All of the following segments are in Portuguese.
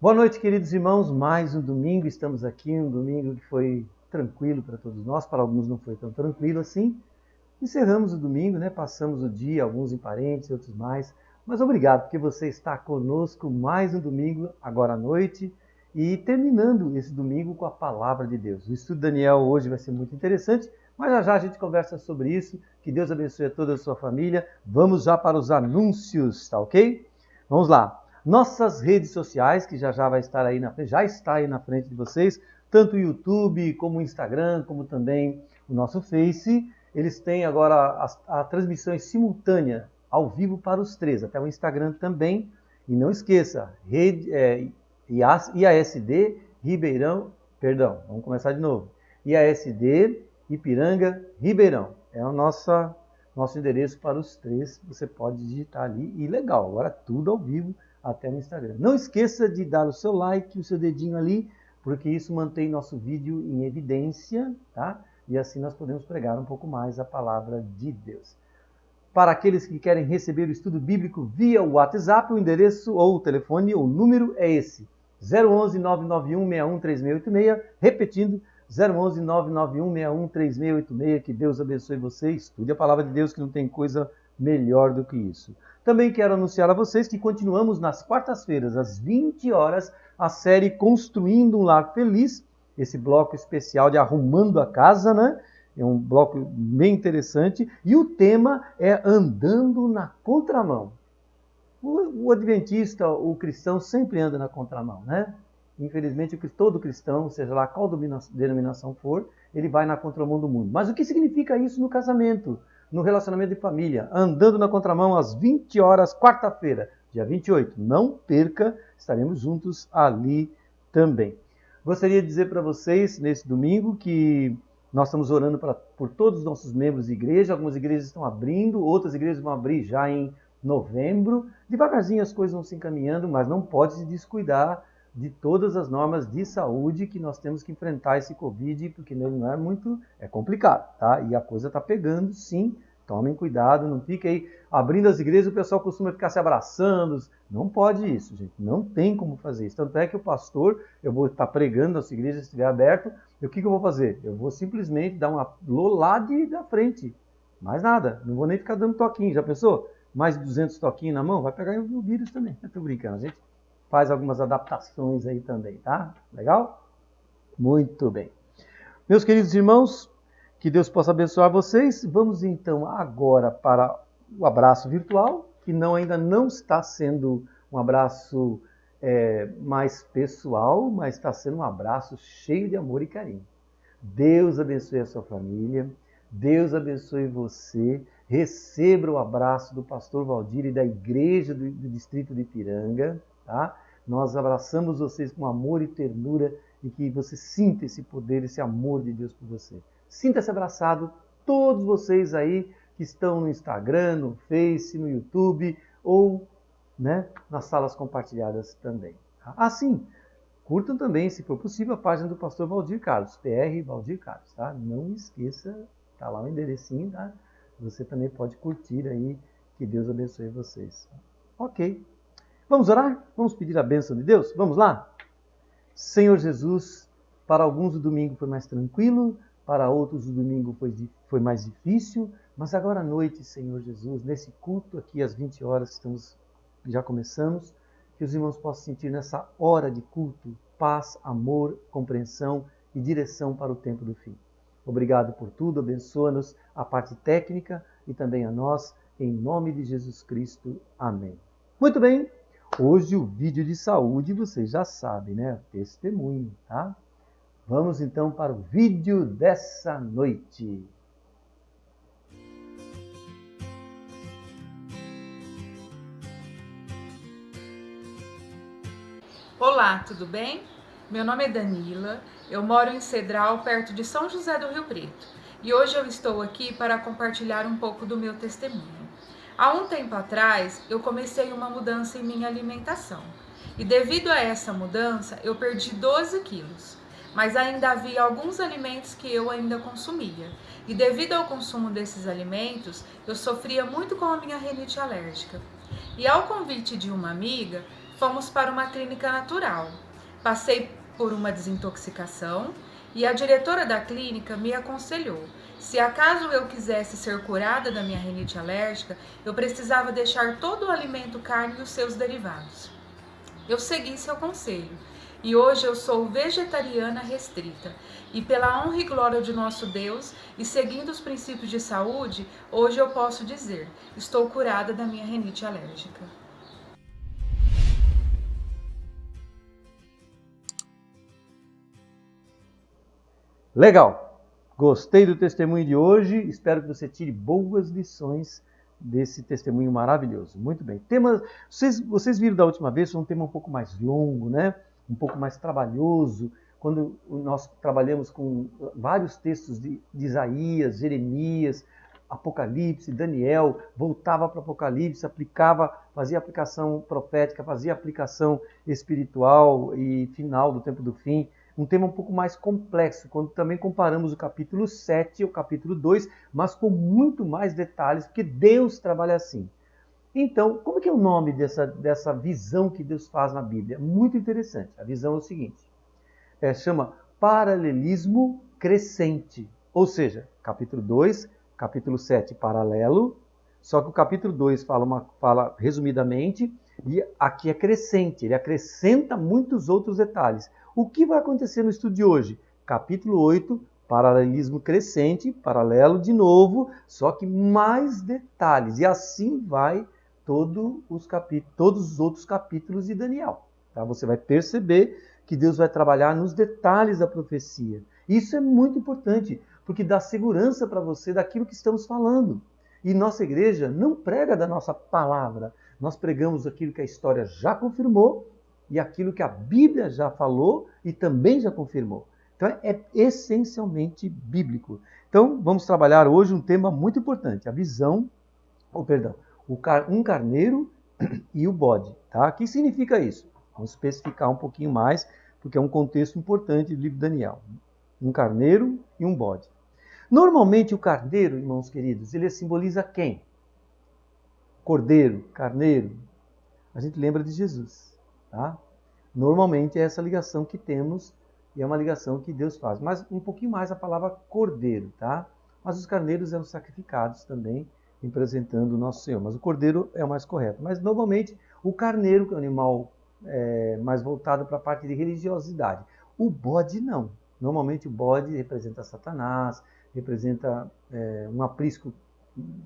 Boa noite, queridos irmãos. Mais um domingo, estamos aqui, um domingo que foi tranquilo para todos nós, para alguns não foi tão tranquilo assim. Encerramos o domingo, né? Passamos o dia, alguns em parentes, outros mais. Mas obrigado, porque você está conosco mais um domingo, agora à noite, e terminando esse domingo com a Palavra de Deus. O estudo de Daniel hoje vai ser muito interessante, mas já já a gente conversa sobre isso. Que Deus abençoe a toda a sua família. Vamos já para os anúncios, tá ok? Vamos lá. Nossas redes sociais, que já vai estar aí na frente, já está aí na frente de vocês, tanto o YouTube, como o Instagram, como também o nosso Face. Eles têm agora a transmissão simultânea, ao vivo para os três, até o Instagram também. E não esqueça, IASD Ribeirão, perdão, vamos começar de novo. IASD Ipiranga Ribeirão. É o nosso endereço para os três, você pode digitar ali. E legal, agora tudo ao vivo, até no Instagram. Não esqueça de dar o seu like, o seu dedinho ali, porque isso mantém nosso vídeo em evidência, tá? E assim nós podemos pregar um pouco mais a palavra de Deus. Para aqueles que querem receber o estudo bíblico via WhatsApp, o endereço ou o telefone, o número é esse, 011 991 61 3686, repetindo, 011 991 61 3686, que Deus abençoe você, estude a palavra de Deus, que não tem coisa melhor do que isso. Também quero anunciar a vocês que continuamos nas quartas-feiras, às 20 horas, a série Construindo um Lar Feliz, esse bloco especial de Arrumando a Casa, né? É um bloco bem interessante. E o tema é Andando na Contramão. O adventista, o cristão, sempre anda na contramão, né? Infelizmente, todo cristão, seja lá qual denominação for, ele vai na contramão do mundo. Mas o que significa isso no casamento? No relacionamento de família, andando na contramão às 20 horas, quarta-feira, dia 28. Não perca, estaremos juntos ali também. Gostaria de dizer para vocês, nesse domingo, que nós estamos orando por todos os nossos membros de igreja. Algumas igrejas estão abrindo, outras igrejas vão abrir já em novembro. Devagarzinho as coisas vão se encaminhando, mas não pode se descuidar de todas as normas de saúde que nós temos que enfrentar esse Covid, porque ele não é muito, é complicado, tá? E a coisa está pegando, sim. Tomem cuidado, não fique aí abrindo as igrejas, o pessoal costuma ficar se abraçando. Não pode isso, gente. Não tem como fazer isso. Tanto é que o pastor, eu vou estar pregando nas igrejas, se estiver aberto, e o que eu vou fazer? Eu vou simplesmente dar uma lá da frente. Mais nada. Não vou nem ficar dando toquinho. Já pensou? Mais de 200 toquinhos na mão? Vai pegar o vírus também. Estou brincando. A gente faz algumas adaptações aí também, tá? Legal? Muito bem. Meus queridos irmãos, que Deus possa abençoar vocês. Vamos então agora para o abraço virtual, que ainda não está sendo um abraço mais pessoal, mas está sendo um abraço cheio de amor e carinho. Deus abençoe a sua família, Deus abençoe você. Receba o abraço do pastor Valdir e da igreja do distrito de Ipiranga, tá? Nós abraçamos vocês com amor e ternura e que você sinta esse poder, esse amor de Deus por você. Sinta-se abraçado, todos vocês aí que estão no Instagram, no Face, no YouTube ou, né, nas salas compartilhadas também. Assim, curtam também, se for possível, a página do pastor Valdir Carlos, PR Valdir Carlos, tá? Não esqueça, tá lá o enderecinho, tá? Você também pode curtir aí, que Deus abençoe vocês. Ok. Vamos orar? Vamos pedir a bênção de Deus? Vamos lá? Senhor Jesus, para alguns o domingo foi mais tranquilo, para outros o domingo foi mais difícil, mas agora à noite, Senhor Jesus, nesse culto aqui às 20 horas, já começamos, que os irmãos possam sentir nessa hora de culto paz, amor, compreensão e direção para o tempo do fim. Obrigado por tudo, abençoa-nos a parte técnica e também a nós, em nome de Jesus Cristo. Amém. Muito bem, hoje o vídeo de saúde, vocês já sabem, né? Testemunho, tá? Vamos então para o vídeo dessa noite. Olá, tudo bem? Meu nome é Danila, eu moro em Cedral, perto de São José do Rio Preto, e hoje eu estou aqui para compartilhar um pouco do meu testemunho. Há um tempo atrás, eu comecei uma mudança em minha alimentação, e devido a essa mudança, eu perdi 12 quilos. Mas ainda havia alguns alimentos que eu ainda consumia. E devido ao consumo desses alimentos, eu sofria muito com a minha rinite alérgica. E ao convite de uma amiga, fomos para uma clínica natural. Passei por uma desintoxicação e a diretora da clínica me aconselhou: se acaso eu quisesse ser curada da minha rinite alérgica, eu precisava deixar todo o alimento carne e os seus derivados. Eu segui seu conselho e hoje eu sou vegetariana restrita. E pela honra e glória de nosso Deus e seguindo os princípios de saúde, hoje eu posso dizer: estou curada da minha rinite alérgica. Legal! Gostei do testemunho de hoje. Espero que você tire boas lições desse testemunho maravilhoso. Muito bem. Tema, vocês viram da última vez, foi um tema um pouco mais longo, né? Um pouco mais trabalhoso. Quando nós trabalhamos com vários textos de Isaías, Jeremias, Apocalipse, Daniel, voltava para Apocalipse, aplicava, fazia aplicação profética, fazia aplicação espiritual e final do tempo do fim. Um tema um pouco mais complexo, quando também comparamos o capítulo 7 e o capítulo 2, mas com muito mais detalhes, porque Deus trabalha assim. Então, como é que é o nome dessa visão que Deus faz na Bíblia? Muito interessante. A visão é o seguinte, chama paralelismo crescente. Ou seja, capítulo 2, capítulo 7 paralelo, só que o capítulo 2 fala resumidamente, e aqui é crescente, ele acrescenta muitos outros detalhes. O que vai acontecer no estudo de hoje? Capítulo 8, paralelismo crescente, paralelo de novo, só que mais detalhes. E assim vai todos os outros capítulos de Daniel. Tá? Você vai perceber que Deus vai trabalhar nos detalhes da profecia. Isso é muito importante, porque dá segurança para você daquilo que estamos falando. E nossa igreja não prega da nossa palavra. Nós pregamos aquilo que a história já confirmou e aquilo que a Bíblia já falou e também já confirmou. Então é essencialmente bíblico. Então vamos trabalhar hoje um tema muito importante, a visão, um carneiro e o bode. Tá? O que significa isso? Vamos especificar um pouquinho mais, porque é um contexto importante do livro de Daniel. Um carneiro e um bode. Normalmente o carneiro, irmãos queridos, ele simboliza quem? Cordeiro, carneiro. A gente lembra de Jesus. Tá? Normalmente é essa ligação que temos e é uma ligação que Deus faz. Mas um pouquinho mais a palavra cordeiro. Tá? Mas os carneiros eram sacrificados também, representando o nosso Senhor. Mas o cordeiro é o mais correto. Mas normalmente o carneiro, que é um animal mais voltado para a parte de religiosidade. O bode não. Normalmente o bode representa Satanás, representa um aprisco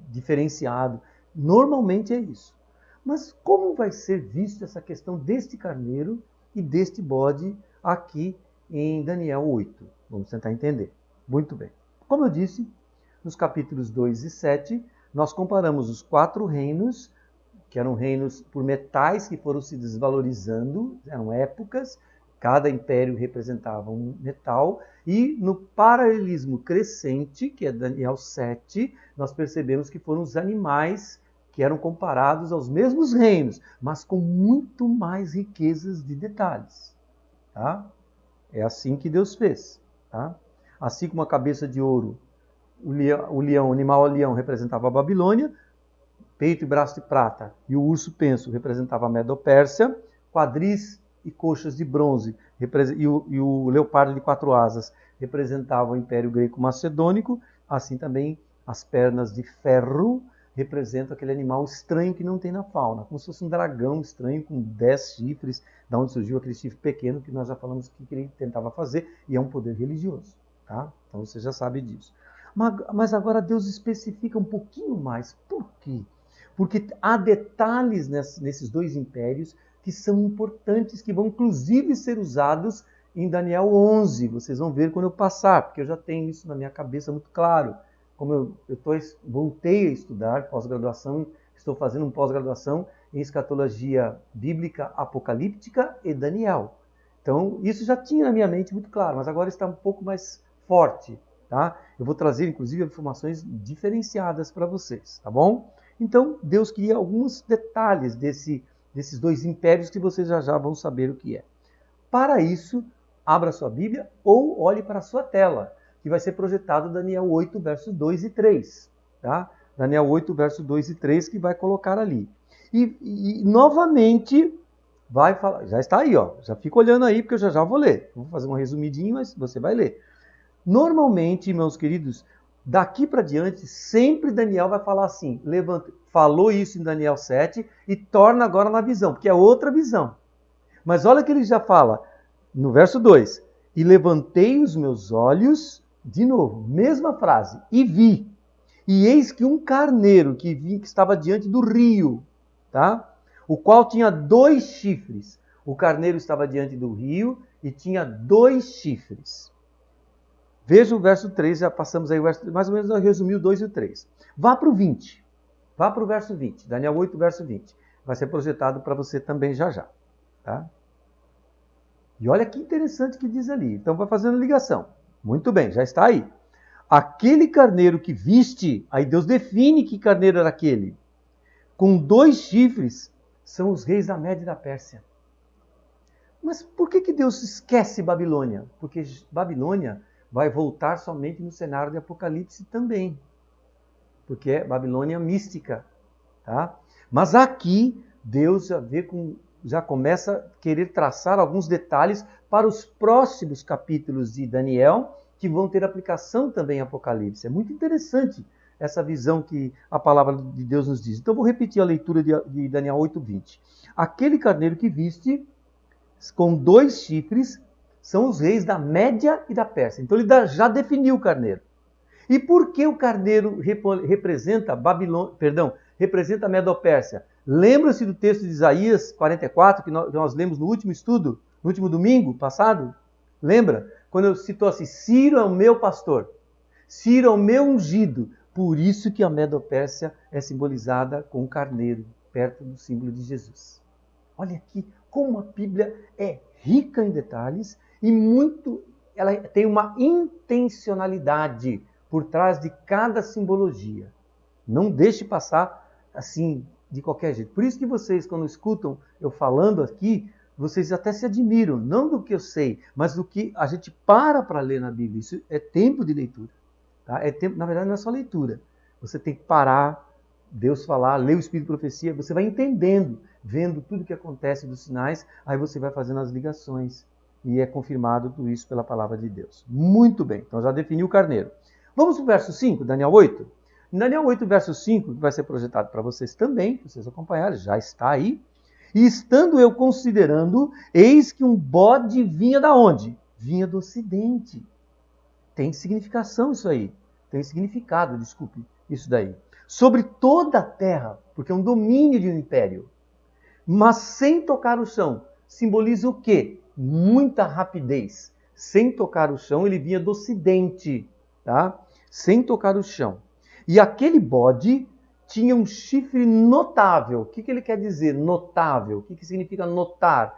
diferenciado. Normalmente é isso. Mas como vai ser vista essa questão deste carneiro e deste bode aqui em Daniel 8? Vamos tentar entender. Muito bem. Como eu disse, nos capítulos 2 e 7, nós comparamos os 4 reinos, que eram reinos por metais que foram se desvalorizando, eram épocas, cada império representava um metal, e no paralelismo crescente, que é Daniel 7, nós percebemos que foram os animais que eram comparados aos mesmos reinos, mas com muito mais riquezas de detalhes. Tá? É assim que Deus fez. Tá? Assim como a cabeça de ouro, o animal leão representava a Babilônia, peito e braço de prata e o urso penso representava a Medo-Pérsia, quadris e coxas de bronze e o leopardo de 4 asas representavam o Império Greco-Macedônico, assim também as pernas de ferro representam aquele animal estranho que não tem na fauna, como se fosse um dragão estranho com 10 chifres, da onde surgiu aquele chifre pequeno que nós já falamos que ele tentava fazer, e é um poder religioso. Tá? Então você já sabe disso. Mas agora Deus especifica um pouquinho mais. Por quê? Porque há detalhes nesses 2 impérios que são importantes, que vão inclusive ser usados em Daniel 11. Vocês vão ver quando eu passar, porque eu já tenho isso na minha cabeça muito claro. Como voltei a estudar pós-graduação, estou fazendo uma pós-graduação em escatologia bíblica, apocalíptica e Daniel. Então, isso já tinha na minha mente muito claro, mas agora está um pouco mais forte. Tá? Eu vou trazer, inclusive, informações diferenciadas para vocês, tá bom? Então, Deus queria alguns detalhes desses 2 impérios que vocês já vão saber o que é. Para isso, abra sua Bíblia ou olhe para a sua tela, que vai ser projetado Daniel 8, versos 2 e 3. Tá? Daniel 8, versos 2 e 3, que vai colocar ali. E novamente, vai falar, já está aí, ó, já fica olhando aí, porque eu já vou ler. Vou fazer um resumidinho, mas você vai ler. Normalmente, meus queridos, daqui para diante, sempre Daniel vai falar assim, falou isso em Daniel 7 e torna agora na visão, porque é outra visão. Mas olha que ele já fala, no verso 2, e levantei os meus olhos, de novo, mesma frase, e vi. E eis que um carneiro que estava diante do rio, tá? O qual tinha 2 chifres. O carneiro estava diante do rio e tinha 2 chifres. Veja o verso 3, já passamos aí o verso, mais ou menos nós resumimos o 2 e o 3. Vá para o 20. Vá para o verso 20. Daniel 8, verso 20. Vai ser projetado para você também já já. Tá? E olha que interessante que diz ali. Então vai fazendo ligação. Muito bem, já está aí. Aquele carneiro que viste, aí Deus define que carneiro era aquele. Com 2 chifres, são os reis da Média e da Pérsia. Mas por que Deus esquece Babilônia? Porque Babilônia vai voltar somente no cenário de Apocalipse também. Porque é Babilônia mística. Tá? Mas aqui, Deus já começa a querer traçar alguns detalhes para os próximos capítulos de Daniel, que vão ter aplicação também em Apocalipse. É muito interessante essa visão que a palavra de Deus nos diz. Então, vou repetir a leitura de Daniel 8:20. Aquele carneiro que viste, com 2 chifres, são os reis da Média e da Pérsia. Então, ele já definiu o carneiro. E por que o carneiro representa representa a Medo-Pérsia? Lembra-se do texto de Isaías 44, que nós lemos no último estudo, no último domingo passado? Lembra? Quando eu citou assim, Ciro é o meu pastor, Ciro é o meu ungido. Por isso que a Medo-Pérsia é simbolizada com um carneiro, perto do símbolo de Jesus. Olha aqui como a Bíblia é rica em detalhes e ela tem uma intencionalidade por trás de cada simbologia. Não deixe passar assim, de qualquer jeito. Por isso que vocês, quando escutam eu falando aqui, vocês até se admiram, não do que eu sei, mas do que a gente para ler na Bíblia. Isso é tempo de leitura. Tá? Na verdade, não é só leitura. Você tem que parar, Deus falar, ler o Espírito de Profecia, você vai entendendo, vendo tudo o que acontece dos sinais, aí você vai fazendo as ligações. E é confirmado tudo isso pela palavra de Deus. Muito bem, então já definiu o carneiro. Vamos para o verso 5, Daniel 8? Em Daniel 8, verso 5, que vai ser projetado para vocês também, para vocês acompanharem, já está aí. E estando eu considerando, eis que um bode vinha da onde? Vinha do ocidente. Tem significação isso aí. Tem significado, desculpe, isso daí. Sobre toda a terra, porque é um domínio de um império. Mas sem tocar o chão. Simboliza o quê? Muita rapidez. Sem tocar o chão, ele vinha do ocidente, tá? Sem tocar o chão. E aquele bode tinha um chifre notável. O que ele quer dizer, notável? O que significa notar?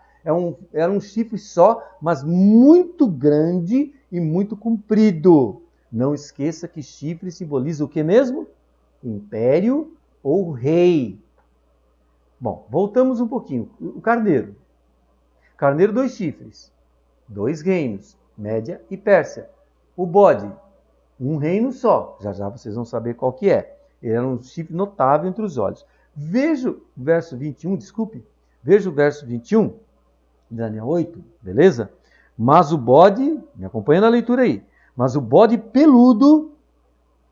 Era um chifre só, mas muito grande e muito comprido. Não esqueça que chifre simboliza o que mesmo? Império ou rei. Bom, voltamos um pouquinho. O carneiro. Carneiro, 2 chifres. 2 reinos, Média e Pérsia. O bode, um reino só. Já já vocês vão saber qual que é. Ele era um chifre notável entre os olhos. Veja o verso 21, desculpe. Veja o verso 21 de Daniel 8, beleza? Mas o bode, me acompanha na leitura aí. Mas o bode peludo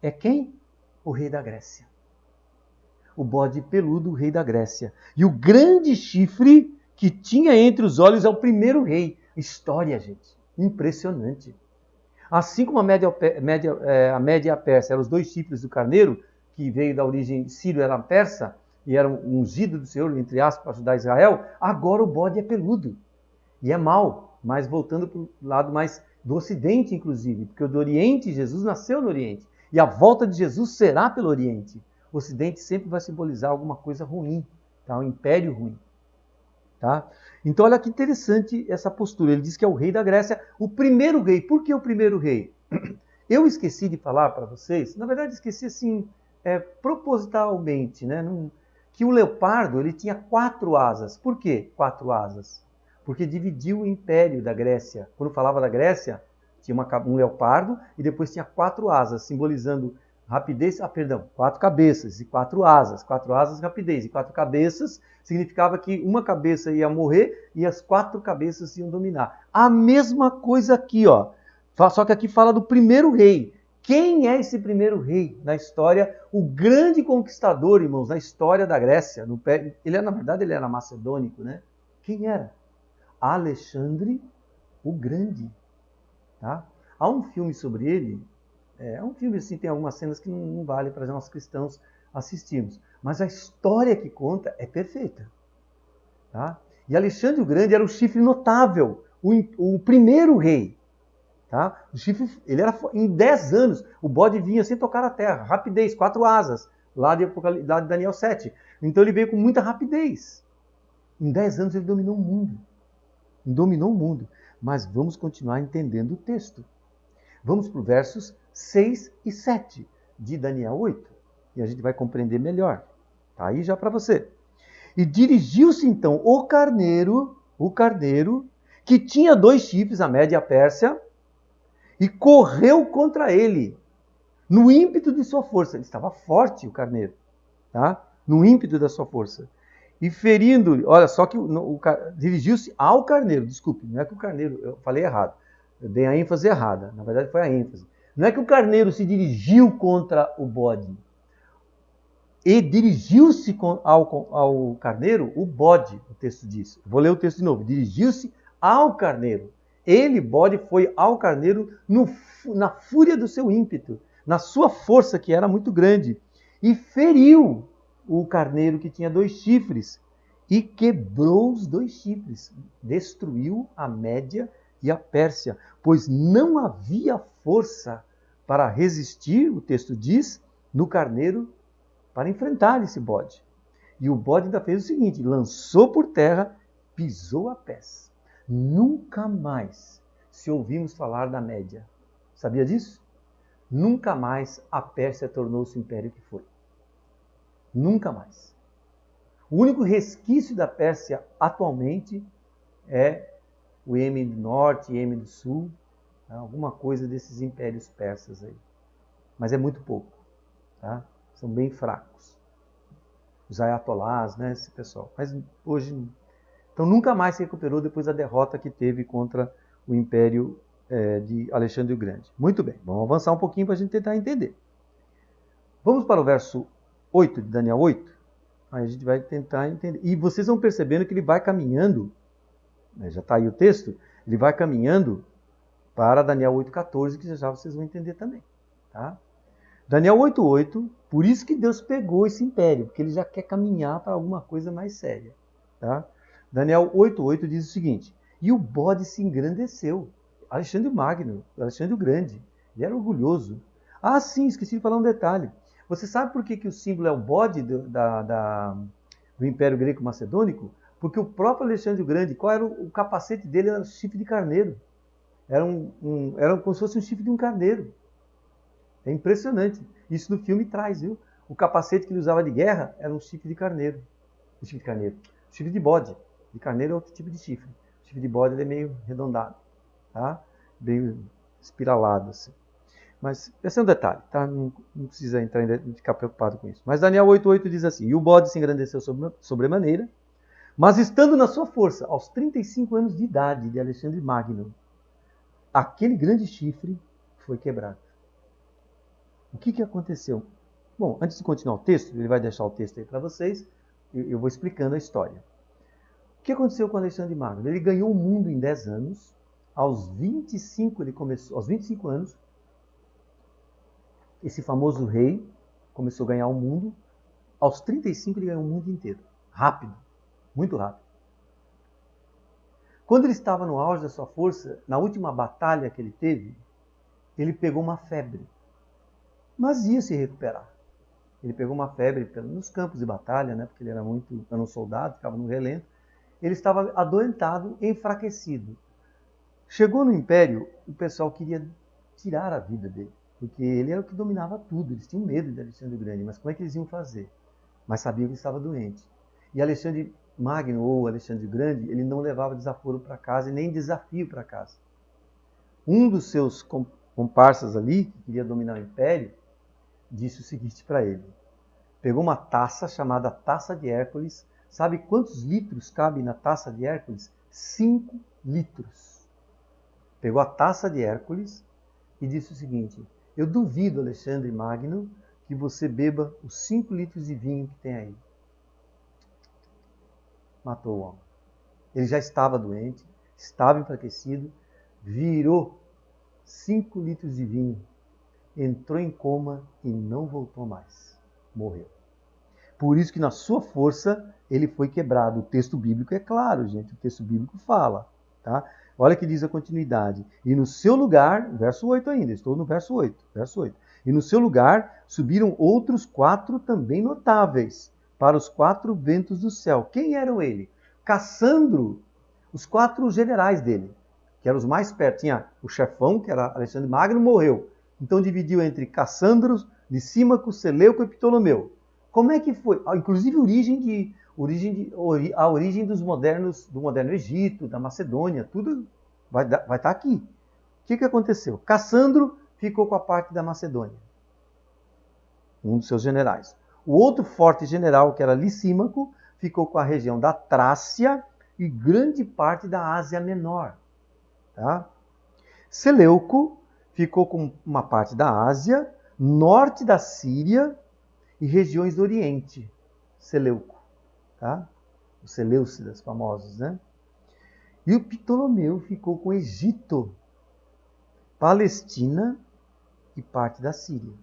é quem? O rei da Grécia. O bode peludo, o rei da Grécia. E o grande chifre que tinha entre os olhos é o primeiro rei. História, gente. Impressionante. Assim como a Média e a Pérsia eram os 2 chifres do carneiro, que veio da origem sírio, era persa, e era um ungido do Senhor, entre aspas, para ajudar Israel, agora o bode é peludo. E é mau, mas voltando para o lado mais do Ocidente, inclusive, porque o do Oriente, Jesus nasceu no Oriente. E a volta de Jesus será pelo Oriente. O Ocidente sempre vai simbolizar alguma coisa ruim, tá? Um império ruim. Tá? Então, olha que interessante essa postura. Ele diz que é o rei da Grécia, o primeiro rei. Por que o primeiro rei? Eu esqueci de falar para vocês, na verdade esqueci assim, propositalmente, né? Que o leopardo ele tinha 4 asas. Por que 4 asas? Porque dividiu o império da Grécia. Quando falava da Grécia, tinha um leopardo e depois tinha 4 asas, simbolizando rapidez, perdão, 4 cabeças e 4 asas. 4 asas, rapidez. E 4 cabeças significava que uma cabeça ia morrer e as 4 cabeças iam dominar. A mesma coisa aqui, ó. Só que aqui fala do primeiro rei. Quem é esse primeiro rei na história? O grande conquistador, irmãos, na história da Grécia. Na verdade, ele era macedônico, né? Quem era? Alexandre o Grande. Tá? Há um filme sobre ele. É um filme assim, tem algumas cenas que não vale para nós cristãos assistirmos. Mas a história que conta é perfeita. Tá? E Alexandre o Grande era um chifre notável. O primeiro rei. Tá? O chifre, ele era em 10 anos, o bode vinha sem tocar a terra, rapidez, 4 asas, lá de Daniel 7. Então ele veio com muita rapidez. Em 10 anos ele dominou o mundo. Dominou o mundo. Mas vamos continuar entendendo o texto. Vamos para os versos 6 e 7 de Daniel 8. E a gente vai compreender melhor. Tá aí já para você. E dirigiu-se então o carneiro, que tinha 2 chifres, a Média e a Pérsia, e correu contra ele, no ímpeto de sua força. Ele estava forte, o carneiro, tá? No ímpeto da sua força. E ferindo, olha só que dirigiu-se ao carneiro, desculpe, não é que o carneiro, eu falei errado, eu dei a ênfase errada, na verdade foi a ênfase. Não é que o carneiro se dirigiu contra o bode, e dirigiu-se ao carneiro o bode, o texto diz. Vou ler o texto de novo. Dirigiu-se ao carneiro. Ele, bode, foi ao carneiro na fúria do seu ímpeto, na sua força, que era muito grande, e feriu o carneiro que tinha 2 chifres, e quebrou os 2 chifres, destruiu a Média e a Pérsia, pois não havia força para resistir, o texto diz, no carneiro, para enfrentar esse bode. E o bode ainda fez o seguinte, lançou por terra, pisou a pés. Nunca mais se ouvimos falar da Média. Sabia disso? Nunca mais a Pérsia tornou-se o império que foi. Nunca mais. O único resquício da Pérsia atualmente é o Iêmen do Norte, Iêmen do Sul, alguma coisa desses impérios persas aí. Mas é muito pouco. Tá? São bem fracos. Os ayatolás, né, esse pessoal. Mas hoje então nunca mais se recuperou depois da derrota que teve contra o Império de Alexandre o Grande. Muito bem, vamos avançar um pouquinho para a gente tentar entender. Vamos para o verso 8 de Daniel 8. Aí a gente vai tentar entender. E vocês vão percebendo que ele vai caminhando, né, já está aí o texto, ele vai caminhando para Daniel 8,14, que já vocês vão entender também. Tá? Daniel 8,8, por isso que Deus pegou esse império, porque ele já quer caminhar para alguma coisa mais séria. Tá? Daniel 8,8 diz o seguinte, e o bode se engrandeceu. Alexandre Magno, Alexandre o Grande, ele era orgulhoso. Ah, sim, esqueci de falar um detalhe. Você sabe por que o símbolo é o bode do Império Greco-Macedônico? Porque o próprio Alexandre o Grande, qual era o capacete dele? Era um chifre de carneiro. Era como se fosse um chifre de um carneiro. É impressionante. Isso no filme traz, viu? O capacete que ele usava de guerra era um chifre de carneiro. Chifre de bode. De carneiro é outro tipo de chifre. O chifre de bode ele é meio arredondado, tá? Meio espiralado, assim. Mas esse é um detalhe, tá? Não precisa entrar ficar preocupado com isso. Mas Daniel 8,8 diz assim, e o bode se engrandeceu sobremaneira, mas estando na sua força, aos 35 anos de idade de Alexandre Magno, aquele grande chifre foi quebrado. O que aconteceu? Bom, antes de continuar o texto, ele vai deixar o texto aí para vocês, eu vou explicando a história. O que aconteceu com Alexandre Magno? Ele ganhou o mundo em 10 anos, aos 25 anos, esse famoso rei começou a ganhar o mundo, aos 35 ele ganhou o mundo inteiro, rápido, muito rápido. Quando ele estava no auge da sua força, na última batalha que ele teve, ele pegou uma febre, mas ia se recuperar. Ele pegou uma febre nos campos de batalha, né, porque ele era um soldado, ficava no relento. Ele estava adoentado, enfraquecido. Chegou no Império, o pessoal queria tirar a vida dele, porque ele era o que dominava tudo. Eles tinham medo de Alexandre o Grande, mas como é que eles iam fazer? Mas sabiam que ele estava doente. E Alexandre Magno, ou Alexandre o Grande, ele não levava desaforo para casa e nem desafio para casa. Um dos seus comparsas ali, que queria dominar o Império, disse o seguinte para ele. Pegou uma taça chamada Taça de Hércules. Sabe quantos litros cabe na Taça de Hércules? 5 litros. Pegou a Taça de Hércules e disse o seguinte: eu duvido, Alexandre Magno, que você beba os 5 litros de vinho que tem aí. Matou o homem. Ele já estava doente, estava enfraquecido, virou 5 litros de vinho, entrou em coma e não voltou mais. Morreu. Por isso que na sua força ele foi quebrado. O texto bíblico é claro, gente. O texto bíblico fala. Tá? Olha que diz a continuidade. E no seu lugar, verso 8 ainda, estou no verso 8. E no seu lugar subiram outros 4 também notáveis, para os 4 ventos do céu. Quem eram eles? Cassandro, os 4 generais dele, que eram os mais perto. Tinha o chefão, que era Alexandre Magno, morreu. Então dividiu entre Cassandro, Licímaco, Seleuco e Ptolomeu. Como é que foi? Inclusive a origem dos modernos, do moderno Egito, da Macedônia, tudo vai estar aqui. O que aconteceu? Cassandro ficou com a parte da Macedônia, um dos seus generais. O outro forte general, que era Licímaco, ficou com a região da Trácia e grande parte da Ásia Menor. Tá? Seleuco ficou com uma parte da Ásia, norte da Síria e regiões do Oriente. Seleuco. Tá? Os Seleucidas famosos, né? E o Ptolomeu ficou com Egito, Palestina e parte da Síria.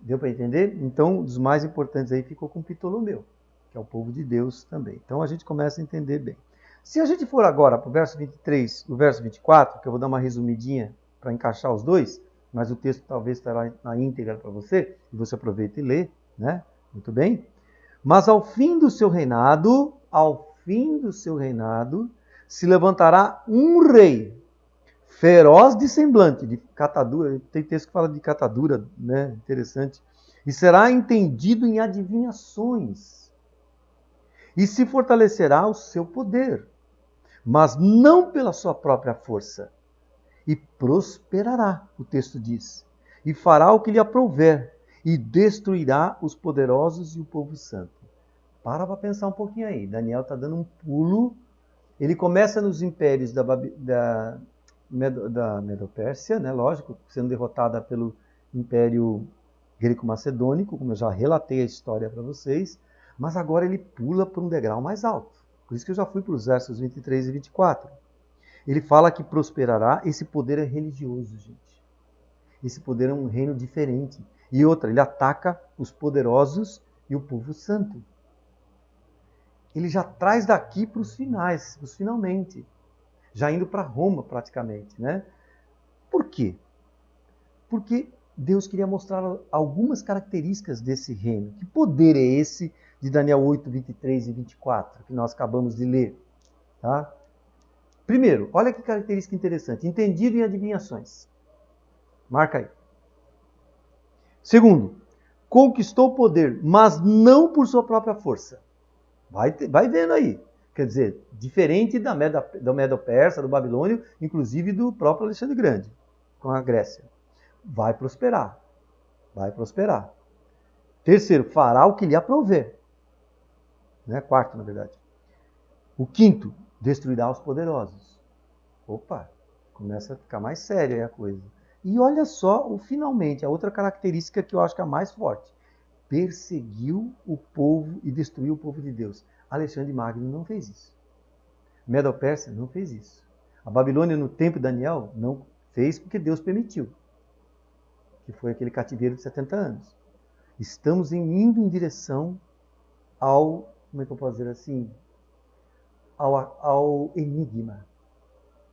Deu para entender? Então, um dos mais importantes aí ficou com Ptolomeu, que é o povo de Deus também. Então, a gente começa a entender bem. Se a gente for agora para o verso 23 e o verso 24, que eu vou dar uma resumidinha para encaixar os dois, mas o texto talvez estará na íntegra para você, e você aproveita e lê, né? Muito bem. Mas ao fim do seu reinado, se levantará um rei, feroz de semblante, de catadura, tem texto que fala de catadura, né? Interessante, e será entendido em adivinhações, e se fortalecerá o seu poder, mas não pela sua própria força, e prosperará, o texto diz, e fará o que lhe aprouver, e destruirá os poderosos e o povo santo. Para pensar um pouquinho aí. Daniel está dando um pulo. Ele começa nos impérios da Medo-Pérsia, né? Lógico, sendo derrotada pelo Império Greco-Macedônico, como eu já relatei a história para vocês, mas agora ele pula para um degrau mais alto. Por isso que eu já fui para os versos 23 e 24. Ele fala que prosperará. Esse poder é religioso, gente. Esse poder é um reino diferente. E outra, ele ataca os poderosos e o povo santo. Ele já traz daqui para os finais, os finalmente. Já indo para Roma, praticamente, né? Por quê? Porque Deus queria mostrar algumas características desse reino. Que poder é esse de Daniel 8, 23 e 24, que nós acabamos de ler? Tá? Primeiro, olha que característica interessante. Entendido em adivinhações. Marca aí. Segundo, conquistou o poder, mas não por sua própria força. Vai vendo aí. Quer dizer, diferente do Medo-Persa, do Babilônio, inclusive do próprio Alexandre Grande, com a Grécia. Vai prosperar. Terceiro, fará o que lhe aprouver. Né? Quarto, na verdade. O quinto, destruirá os poderosos. Opa, começa a ficar mais séria aí a coisa. E olha só, finalmente, a outra característica que eu acho que é a mais forte. Perseguiu o povo e destruiu o povo de Deus. Alexandre Magno não fez isso. Medo-Pérsia não fez isso. A Babilônia, no tempo de Daniel, não fez porque Deus permitiu. Que foi aquele cativeiro de 70 anos. Estamos indo em direção ao, como é que eu posso dizer assim, ao enigma.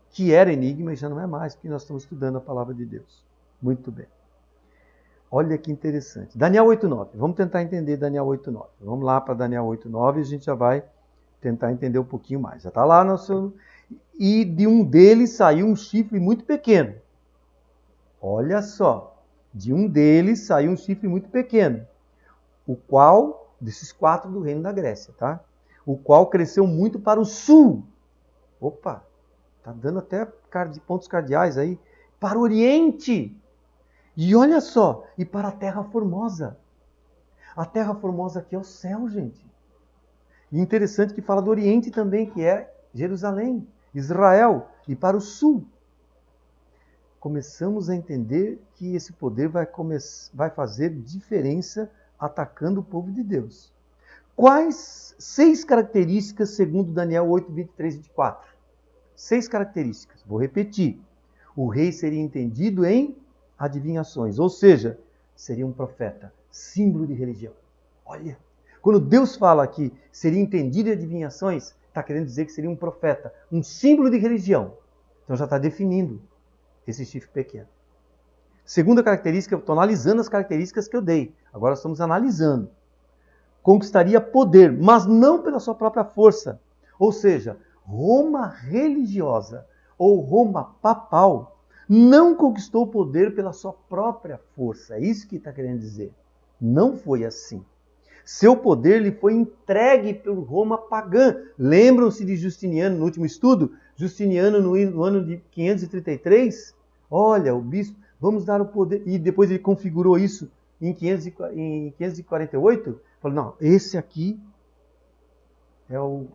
Que era enigma e já não é mais, porque nós estamos estudando a palavra de Deus. Muito bem. Olha que interessante. Daniel 8.9. Vamos tentar entender Daniel 8.9. Vamos lá para Daniel 8.9 e a gente já vai tentar entender um pouquinho mais. Já está lá no seu... E de um deles saiu um chifre muito pequeno. Olha só. De um deles saiu um chifre muito pequeno. O qual, desses 4 do reino da Grécia, tá? O qual cresceu muito para o sul. Opa, tá dando até pontos cardeais aí. Para o oriente. E olha só, e para a terra formosa. A terra formosa aqui é o céu, gente. E interessante que fala do Oriente também, que é Jerusalém, Israel, e para o sul. Começamos a entender que esse poder vai fazer diferença atacando o povo de Deus. Quais 6 características, segundo Daniel 8, 23 e 24? 6 características. Vou repetir. O rei seria entendido em adivinhações, ou seja, seria um profeta, símbolo de religião. Olha, quando Deus fala que seria entendido em adivinhações, está querendo dizer que seria um profeta, um símbolo de religião. Então já está definindo esse chifre pequeno. Segunda característica, eu estou analisando as características que eu dei. Agora estamos analisando. Conquistaria poder, mas não pela sua própria força. Ou seja, Roma religiosa ou Roma papal não conquistou o poder pela sua própria força. É isso que está querendo dizer. Não foi assim. Seu poder lhe foi entregue por Roma pagã. Lembram-se de Justiniano no último estudo? Justiniano no ano de 533? Olha, o bispo, vamos dar o poder. E depois ele configurou isso em 548. Falou, não, esse aqui é o...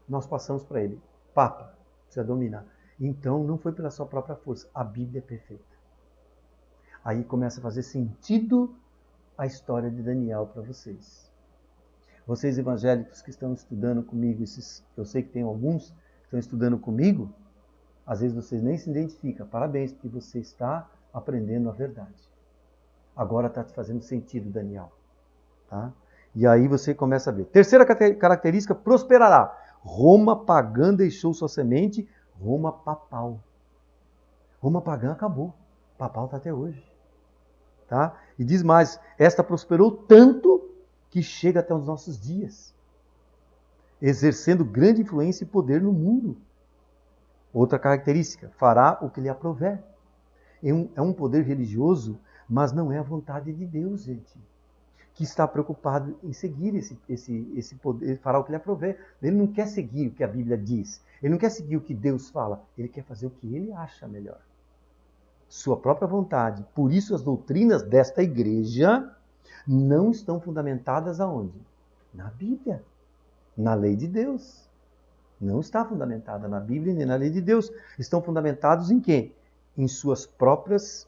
Nós passamos para ele. Papa, precisa dominar. Então, não foi pela sua própria força. A Bíblia é perfeita. Aí começa a fazer sentido a história de Daniel para vocês. Vocês evangélicos que estão estudando comigo, eu sei que tem alguns que estão estudando comigo, às vezes vocês nem se identificam. Parabéns, porque você está aprendendo a verdade. Agora está te fazendo sentido, Daniel. Tá? E aí você começa a ver. Terceira característica, prosperará. Roma pagã deixou sua semente, Roma papal. Roma pagã acabou. Papal está até hoje. Tá? E diz mais, esta prosperou tanto que chega até os nossos dias, exercendo grande influência e poder no mundo. Outra característica, fará o que lhe aprouver. É um poder religioso, mas não é a vontade de Deus, gente. Que está preocupado em seguir esse poder, ele fará o que lhe aprouver. Ele não quer seguir o que a Bíblia diz, ele não quer seguir o que Deus fala, ele quer fazer o que ele acha melhor. Sua própria vontade. Por isso as doutrinas desta igreja não estão fundamentadas aonde? Na Bíblia, na lei de Deus. Não está fundamentada na Bíblia nem na lei de Deus. Estão fundamentados em quê? Em suas próprias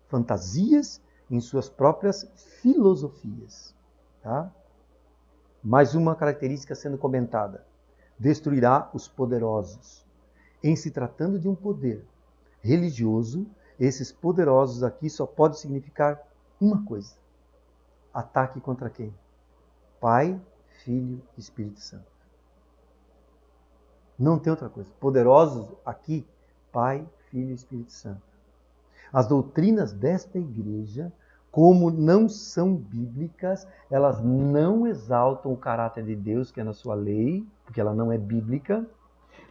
fantasias, em suas próprias filosofias. Tá? Mais uma característica sendo comentada. Destruirá os poderosos. Em se tratando de um poder religioso, esses poderosos aqui só pode significar uma coisa. Ataque contra quem? Pai, Filho e Espírito Santo. Não tem outra coisa. Poderosos aqui, Pai, Filho e Espírito Santo. As doutrinas desta igreja, como não são bíblicas, elas não exaltam o caráter de Deus, que é na sua lei, porque ela não é bíblica,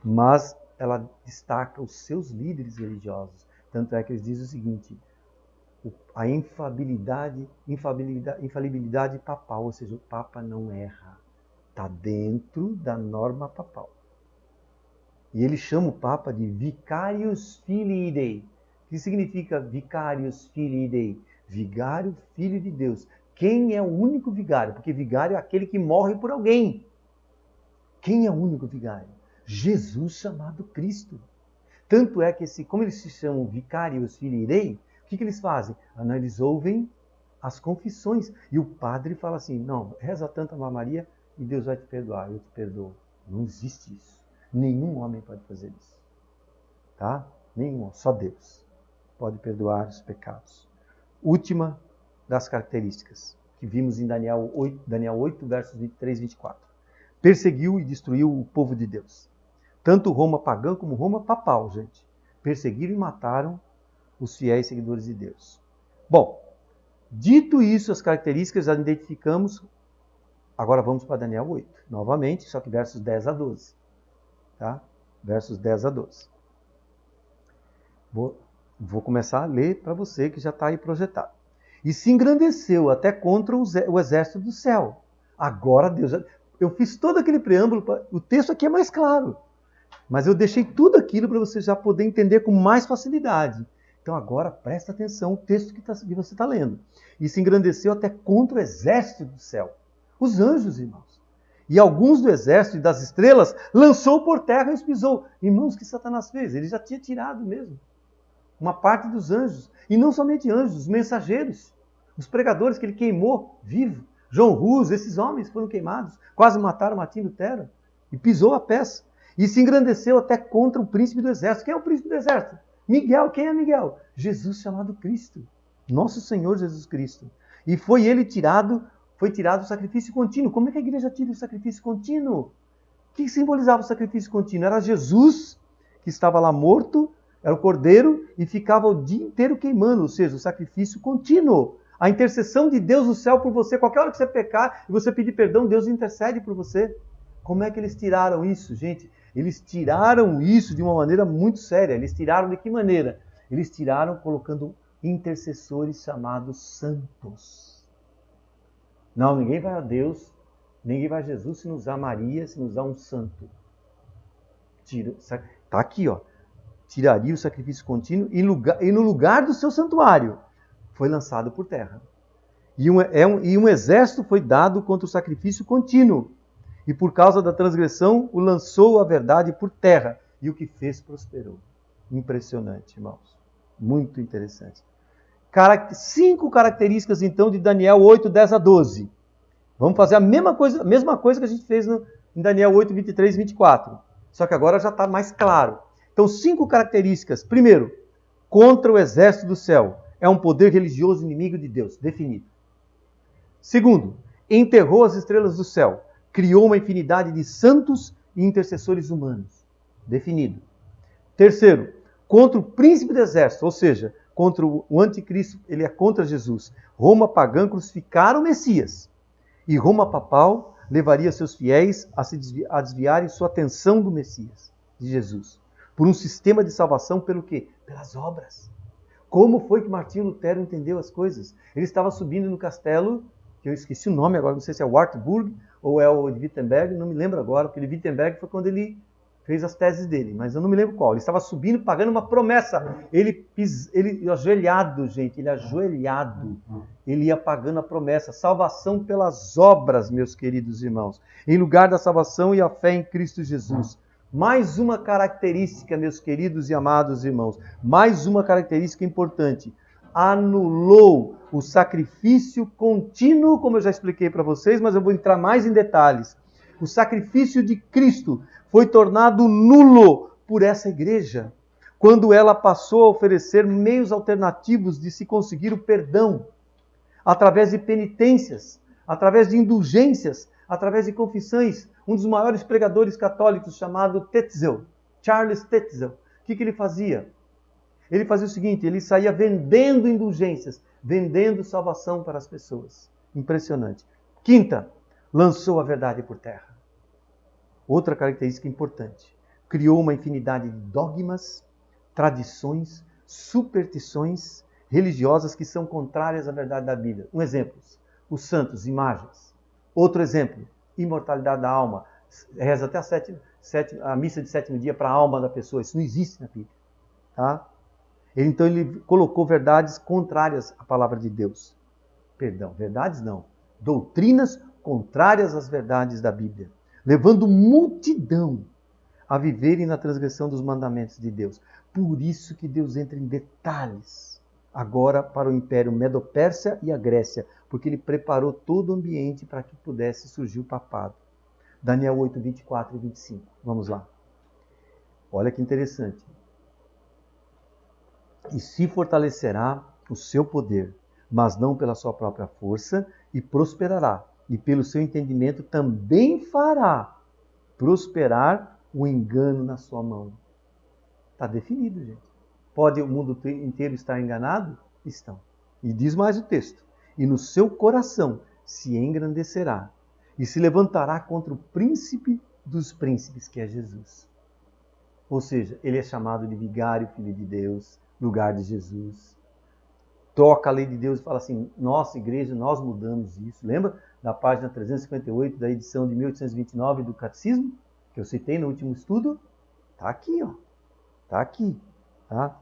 mas ela destaca os seus líderes religiosos. Tanto é que eles dizem o seguinte, a infalibilidade papal, ou seja, o Papa não erra. Está dentro da norma papal. E ele chama o Papa de Vicarius Filii Dei. O que significa Vicarius Filii Dei? Vigário, filho de Deus. Quem é o único vigário? Porque vigário é aquele que morre por alguém. Quem é o único vigário? Jesus chamado Cristo. Tanto é que, como eles se chamam Vicarius Filii Dei, o que eles fazem? Eles ouvem as confissões. E o padre fala assim, não, reza tanto a Maria e Deus vai te perdoar. Eu te perdoo. Não existe isso. Nenhum homem pode fazer isso. Tá? Nenhum, só Deus pode perdoar os pecados. Última das características que vimos em Daniel 8 versos 23 e 24. Perseguiu e destruiu o povo de Deus. Tanto Roma pagã como Roma papal, gente. Perseguiram e mataram os fiéis seguidores de Deus. Bom, dito isso, as características já identificamos. Agora vamos para Daniel 8, novamente, só que versos 10 a 12. Tá? Versos 10 a 12. Vou começar a ler para você que já está aí projetado. E se engrandeceu até contra o exército do céu. Agora Deus... Eu fiz todo aquele preâmbulo, o texto aqui é mais claro. Mas eu deixei tudo aquilo para você já poder entender com mais facilidade. Então agora presta atenção o texto que você está lendo. E se engrandeceu até contra o exército do céu. Os anjos, irmãos. E alguns do exército e das estrelas lançou por terra e os pisou. Irmãos, o que Satanás fez? Ele já tinha tirado mesmo uma parte dos anjos. E não somente anjos, os mensageiros, os pregadores que ele queimou vivo. João Hus, esses homens foram queimados, quase mataram Martim Lutero. E pisou a peça. E se engrandeceu até contra o príncipe do exército. Quem é o príncipe do exército? Miguel. Quem é Miguel? Jesus chamado Cristo. Nosso Senhor Jesus Cristo. E foi tirado o sacrifício contínuo. Como é que a igreja tira o sacrifício contínuo? O que simbolizava o sacrifício contínuo? Era Jesus, que estava lá morto, era o cordeiro, e ficava o dia inteiro queimando, ou seja, o sacrifício contínuo. A intercessão de Deus no céu por você. Qualquer hora que você pecar e você pedir perdão, Deus intercede por você. Como é que eles tiraram isso, gente? Eles tiraram isso de uma maneira muito séria. Eles tiraram de que maneira? Eles tiraram colocando intercessores chamados santos. Não, ninguém vai a Deus, ninguém vai a Jesus se não usar Maria, se não usar um santo. Está aqui, ó. Tiraria o sacrifício contínuo e no lugar do seu santuário foi lançado por terra. E um exército foi dado contra o sacrifício contínuo. E por causa da transgressão, o lançou a verdade por terra. E o que fez prosperou. Impressionante, irmãos. Muito interessante. 5 características, então, de Daniel 8, 10 a 12. Vamos fazer a mesma coisa que a gente fez em Daniel 8, 23 e 24. Só que agora já está mais claro. Então, 5 características. Primeiro, contra o exército do céu. É um poder religioso inimigo de Deus, definido. Segundo, enterrou as estrelas do céu. Criou uma infinidade de santos e intercessores humanos. Definido. Terceiro, contra o príncipe do exército, ou seja, contra o anticristo, ele é contra Jesus. Roma pagã crucificaram o Messias. E Roma papal levaria seus fiéis a desviarem sua atenção do Messias, de Jesus. Por um sistema de salvação pelo quê? Pelas obras. Como foi que Martinho Lutero entendeu as coisas? Ele estava subindo no castelo, que eu esqueci o nome agora, não sei se é o Wartburg ou é o de Wittenberg, não me lembro agora, porque o de Wittenberg foi quando ele fez as teses dele, mas eu não me lembro qual. Ele estava subindo, pagando uma promessa. Ele ajoelhado, gente, ele ajoelhado. Ele ia pagando a promessa. Salvação pelas obras, meus queridos irmãos. Em lugar da salvação e a fé em Cristo Jesus. Mais uma característica, meus queridos e amados irmãos. Mais uma característica importante. Anulou o sacrifício contínuo, como eu já expliquei para vocês, mas eu vou entrar mais em detalhes. O sacrifício de Cristo foi tornado nulo por essa igreja, quando ela passou a oferecer meios alternativos de se conseguir o perdão, através de penitências, através de indulgências, através de confissões. Um dos maiores pregadores católicos, chamado Tetzel, Charles Tetzel, o que ele fazia? Ele fazia o seguinte, ele saía vendendo indulgências, vendendo salvação para as pessoas. Impressionante. Quinta, lançou a verdade por terra. Outra característica importante. Criou uma infinidade de dogmas, tradições, superstições religiosas que são contrárias à verdade da Bíblia. Um exemplo, os santos, imagens. Outro exemplo, imortalidade da alma. Reza até a missa de 7º dia para a alma da pessoa. Isso não existe na Bíblia. Tá? Então ele colocou verdades contrárias à palavra de Deus. Perdão, verdades não. Doutrinas contrárias às verdades da Bíblia. Levando multidão a viverem na transgressão dos mandamentos de Deus. Por isso que Deus entra em detalhes agora para o Império Medo-Pérsia e a Grécia, porque ele preparou todo o ambiente para que pudesse surgir o papado. Daniel 8, 24 e 25. Vamos lá. Olha que interessante. E se fortalecerá o seu poder, mas não pela sua própria força, e prosperará. E pelo seu entendimento também fará prosperar o engano na sua mão. Está definido, gente. Pode o mundo inteiro estar enganado? Estão. E diz mais o texto. E no seu coração se engrandecerá e se levantará contra o príncipe dos príncipes, que é Jesus. Ou seja, ele é chamado de vigário, filho de Deus, lugar de Jesus. Toca a lei de Deus e fala assim, nossa igreja, nós mudamos isso. Lembra da página 358 da edição de 1829 do Catecismo, que eu citei no último estudo? Está aqui, ó. Está aqui. Tá?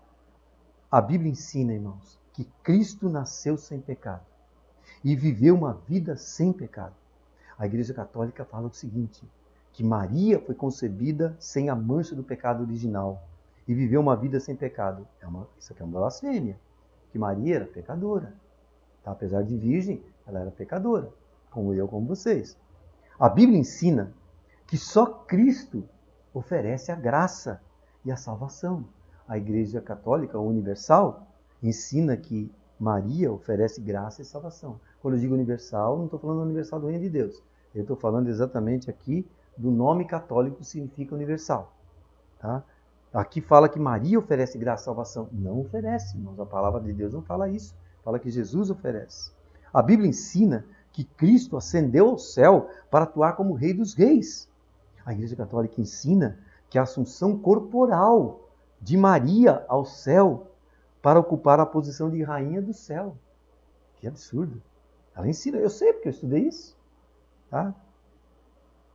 A Bíblia ensina, irmãos, que Cristo nasceu sem pecado e viveu uma vida sem pecado. A Igreja Católica fala o seguinte, que Maria foi concebida sem a mancha do pecado original e viveu uma vida sem pecado. Isso aqui é uma blasfêmia, que Maria era pecadora. Tá? Apesar de virgem, ela era pecadora, como eu, como vocês. A Bíblia ensina que só Cristo oferece a graça e a salvação. A Igreja Católica Universal ensina que Maria oferece graça e salvação. Quando eu digo universal, não estou falando universal do reino de Deus. Eu estou falando exatamente aqui do nome católico que significa universal. Tá? Aqui fala que Maria oferece graça e salvação. Não oferece, irmãos. A palavra de Deus não fala isso. Fala que Jesus oferece. A Bíblia ensina que Cristo ascendeu ao céu para atuar como Rei dos Reis. A Igreja Católica ensina que a assunção corporal de Maria ao céu para ocupar a posição de rainha do céu. Que absurdo. Ela ensina, eu sei porque eu estudei isso. Tá?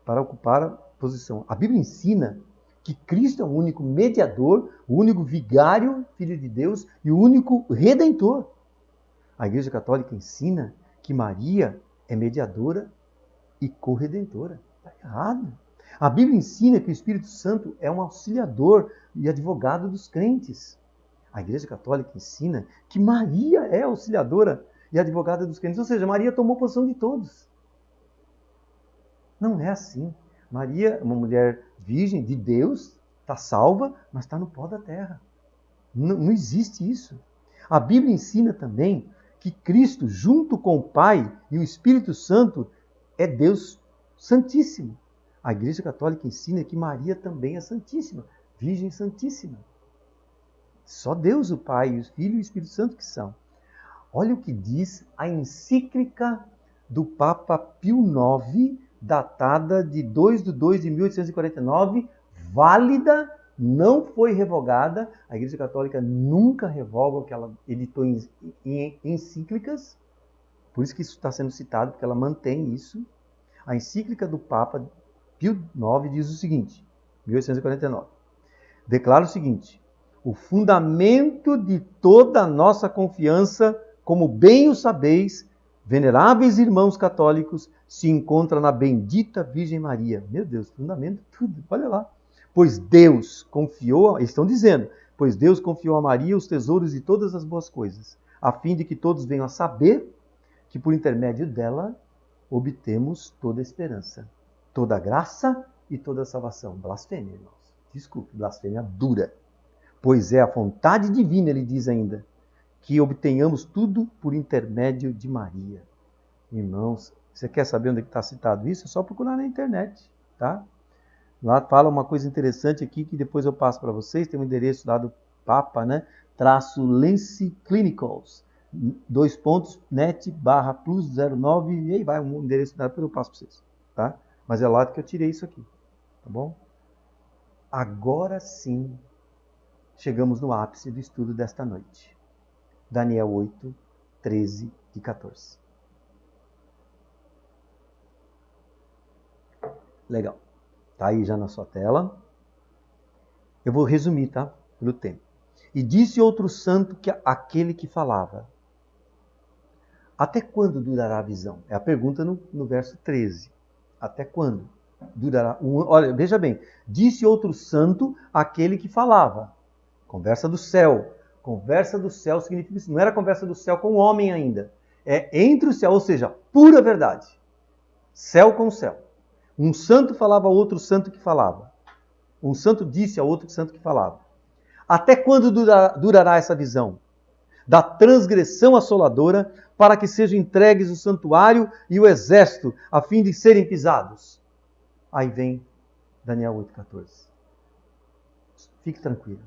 Para ocupar a posição. A Bíblia ensina que Cristo é o único mediador, o único vigário, Filho de Deus, e o único redentor. A Igreja Católica ensina que Maria é mediadora e corredentora. Está errado. A Bíblia ensina que o Espírito Santo é um auxiliador e advogado dos crentes. A Igreja Católica ensina que Maria é auxiliadora e advogada dos crentes. Ou seja, Maria tomou posição de todos. Não é assim. Maria é uma mulher virgem de Deus, está salva, mas está no pó da terra. Não existe isso. A Bíblia ensina também que Cristo, junto com o Pai e o Espírito Santo, é Deus Santíssimo. A Igreja Católica ensina que Maria também é Santíssima, Virgem Santíssima. Só Deus, o Pai, o Filho e o Espírito Santo que são. Olha o que diz a encíclica do Papa Pio IX, datada de 2 de 2 de 1849, válida, não foi revogada. A Igreja Católica nunca revoga o que ela editou em encíclicas, por isso que isso está sendo citado, porque ela mantém isso. A encíclica do Papa Pio IX diz o seguinte, 1849, declara o seguinte: o fundamento de toda a nossa confiança, como bem o sabeis, veneráveis irmãos católicos, se encontra na bendita Virgem Maria. Meu Deus, fundamento tudo, olha lá. Pois Deus confiou, eles estão dizendo, pois Deus confiou a Maria os tesouros de todas as boas coisas, a fim de que todos venham a saber que por intermédio dela obtemos toda a esperança, toda a graça e toda a salvação. Blasfêmia, irmãos. Desculpe, blasfêmia dura. Pois é a vontade divina, ele diz ainda, que obtenhamos tudo por intermédio de Maria. Irmãos, você quer saber onde está citado isso? É só procurar na internet, tá? Lá fala uma coisa interessante aqui, que depois eu passo para vocês, tem um endereço lá do Papa, né? /Lense Clinicals, /net/plus09, e aí vai um endereço, depois eu passo para vocês, tá? Mas é lá que eu tirei isso aqui, tá bom? Agora sim, chegamos no ápice do estudo desta noite. Daniel 8, 13 e 14. Legal. Está aí já na sua tela. Eu vou resumir, tá? Pelo tempo. E disse outro santo que aquele que falava: até quando durará a visão? É a pergunta no verso 13. Até quando durará? Olha, veja bem. Disse outro santo aquele que falava. Conversa do céu. Conversa do céu significa isso. Não era conversa do céu com o homem ainda. É entre o céu, ou seja, pura verdade. Céu com céu. Um santo falava a outro santo que falava. Um santo disse a outro santo que falava. Até quando durará essa visão? Da transgressão assoladora, para que sejam entregues o santuário e o exército, a fim de serem pisados. Aí vem Daniel 8,14. Fique tranquilo.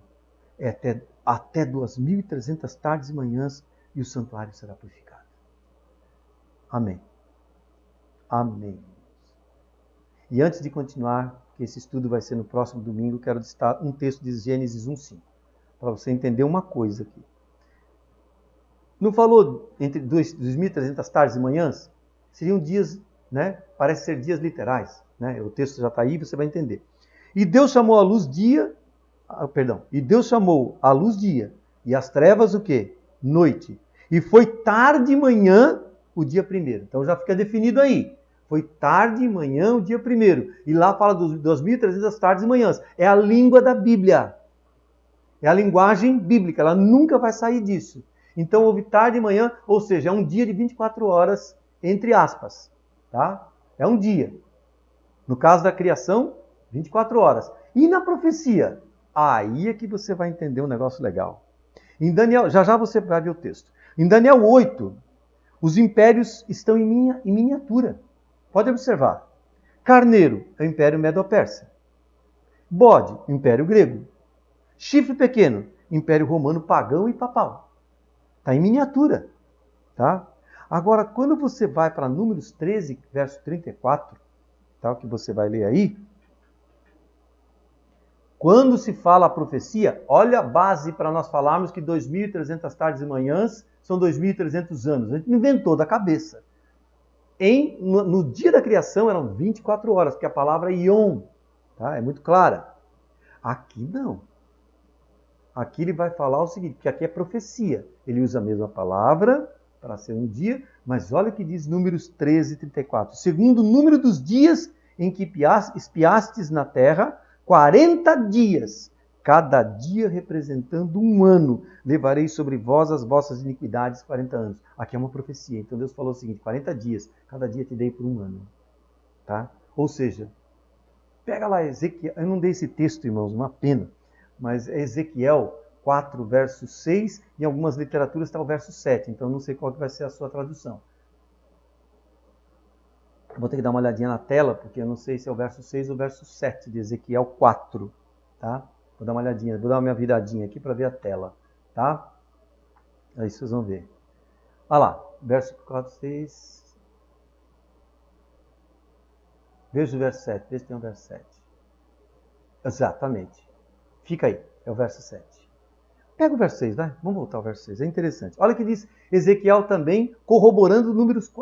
É até 2.300 tardes e manhãs e o santuário será purificado. Amém. Amém. E antes de continuar, que esse estudo vai ser no próximo domingo, quero citar um texto de Gênesis 1,5, para você entender uma coisa aqui. Não falou entre 2.300 tardes e manhãs? Seriam dias, né? Parece ser dias literais, né? O texto já está aí, você vai entender. E Deus chamou a luz dia, e Deus chamou a luz dia, E as trevas o quê? Noite. E foi tarde e manhã o dia primeiro. Então já fica definido aí. Foi tarde e manhã o dia primeiro. E lá fala dos 2.300 tardes e manhãs. É a língua da Bíblia. É a linguagem bíblica. Ela nunca vai sair disso. Então houve tarde e manhã, ou seja, é um dia de 24 horas, entre aspas. Tá? É um dia. No caso da criação, 24 horas. E na profecia? Aí é que você vai entender um negócio legal. Em Daniel, já você vai ver o texto. Em Daniel 8, os impérios estão em miniatura. Pode observar. Carneiro é o Império Medo-Persa. Bode, Império Grego. Chifre pequeno, Império Romano Pagão e Papal. Está em miniatura. Tá? Agora, quando você vai para Números 13, verso 34, tá? O que você vai ler aí, quando se fala a profecia, olha a base para nós falarmos que 2.300 tardes e manhãs são 2.300 anos. A gente inventou da cabeça. No dia da criação eram 24 horas, porque a palavra Ion, tá? É muito clara. Aqui não. Aqui ele vai falar o seguinte, que aqui é profecia. Ele usa a mesma palavra para ser um dia, mas olha o que diz Números 13, 34. Segundo o número dos dias em que espiastes na terra, 40 dias, cada dia representando um ano, levarei sobre vós as vossas iniquidades 40 anos. Aqui é uma profecia. Então Deus falou o seguinte, 40 dias, cada dia te dei por um ano. Tá? Ou seja, pega lá Ezequiel, eu não dei esse texto, irmãos, uma pena, mas é Ezequiel 4, verso 6, em algumas literaturas está o verso 7, então não sei qual que vai ser a sua tradução. Vou ter que dar uma olhadinha na tela, porque eu não sei se é o verso 6 ou o verso 7 de Ezequiel 4, tá? Vou dar uma olhadinha, vou dar uma minha viradinha aqui para ver a tela, tá? Aí vocês vão ver. Olha lá, verso 4, 6. Veja o verso 7, veja se tem o verso 7. Exatamente. Fica aí, é o verso 7. Pega o verso 6, vai? Vamos voltar ao verso 6, é interessante. Olha o que diz Ezequiel também, corroborando números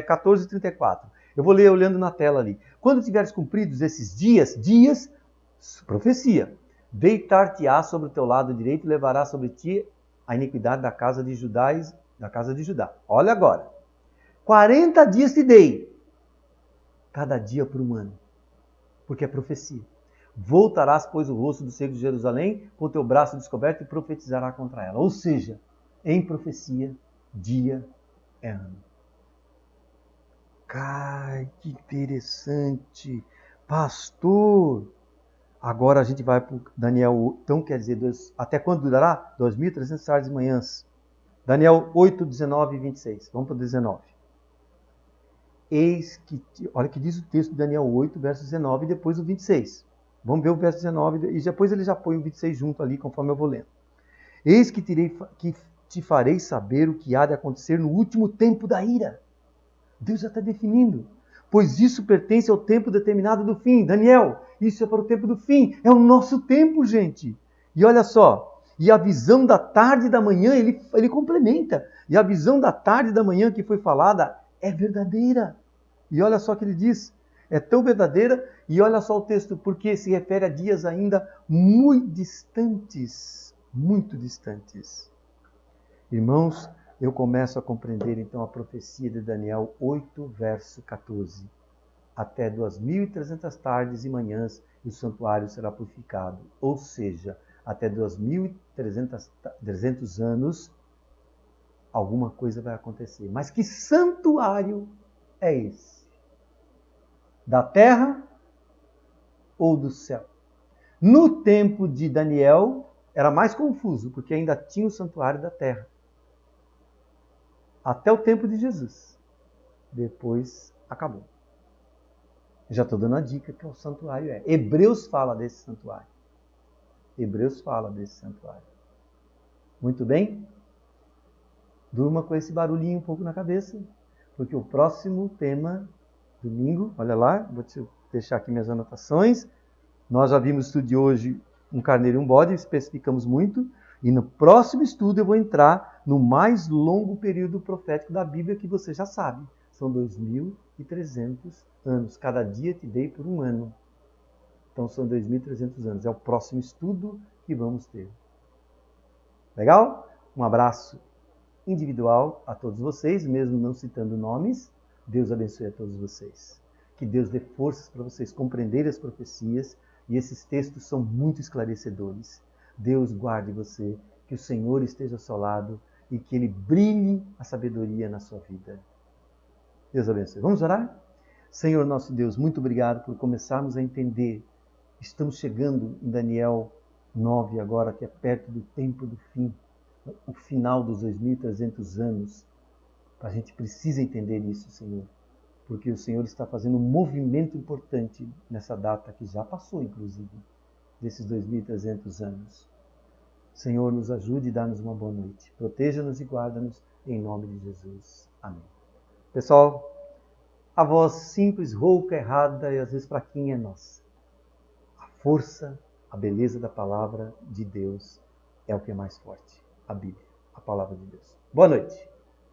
14 e 34. Eu vou ler olhando na tela ali. Quando tiveres cumpridos esses dias, profecia, deitar-te-á sobre o teu lado direito e levará sobre ti a iniquidade da casa de Judá. Olha agora. 40 dias te dei, cada dia por um ano, porque é profecia. Voltarás, pois, o rosto do seio de Jerusalém, com o teu braço descoberto, e profetizará contra ela. Ou seja, em profecia, dia é ano. Ai, que interessante. Pastor, agora a gente vai para Daniel, então quer dizer, até quando durará? 2.300 tardes e manhãs. Daniel 8, 19 e 26. Vamos para o 19. Eis que, olha o que diz o texto de Daniel 8, verso 19 e depois o 26. Vamos ver o verso 19 e depois ele já põe o 26 junto ali, conforme eu vou lendo. Eis que te farei saber o que há de acontecer no último tempo da ira. Deus já está definindo. Pois isso pertence ao tempo determinado do fim. Daniel, isso é para o tempo do fim. É o nosso tempo, gente. E olha só. E a visão da tarde e da manhã, ele complementa. E a visão da tarde e da manhã que foi falada é verdadeira. E olha só o que ele diz. É tão verdadeira. E olha só o texto, porque se refere a dias ainda muito distantes. Muito distantes. Irmãos, eu começo a compreender então a profecia de Daniel 8, verso 14. Até 2.300 tardes e manhãs e o santuário será purificado. Ou seja, até 2.300 anos, alguma coisa vai acontecer. Mas que santuário é esse? Da terra ou do céu? No tempo de Daniel, era mais confuso, porque ainda tinha o santuário da terra. Até o tempo de Jesus. Depois acabou. Já estou dando a dica que o santuário é. Hebreus fala desse santuário. Muito bem? Durma com esse barulhinho um pouco na cabeça, porque o próximo tema, domingo, olha lá, vou te deixar aqui minhas anotações. Nós já vimos no estudo de hoje um carneiro e um bode, especificamos muito. E no próximo estudo eu vou entrar no mais longo período profético da Bíblia, que você já sabe. São 2.300 anos. Cada dia te dei por um ano. Então são 2.300 anos. É o próximo estudo que vamos ter. Legal? Um abraço individual a todos vocês, mesmo não citando nomes. Deus abençoe a todos vocês. Que Deus dê forças para vocês compreenderem as profecias, e esses textos são muito esclarecedores. Deus guarde você, que o Senhor esteja ao seu lado e que Ele brilhe a sabedoria na sua vida. Deus abençoe. Vamos orar? Senhor nosso Deus, muito obrigado por começarmos a entender. Estamos chegando em Daniel 9 agora, que é perto do tempo do fim, o final dos 2.300 anos. A gente precisa entender isso, Senhor, porque o Senhor está fazendo um movimento importante nessa data que já passou, inclusive, desses 2.300 anos. Senhor, nos ajude e dá-nos uma boa noite. Proteja-nos e guarda-nos em nome de Jesus. Amém. Pessoal, a voz simples, rouca, errada e às vezes fraquinha é nossa. A força, a beleza da palavra de Deus é o que é mais forte. A Bíblia, a palavra de Deus. Boa noite.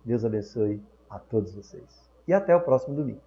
Deus abençoe a todos vocês. E até o próximo domingo.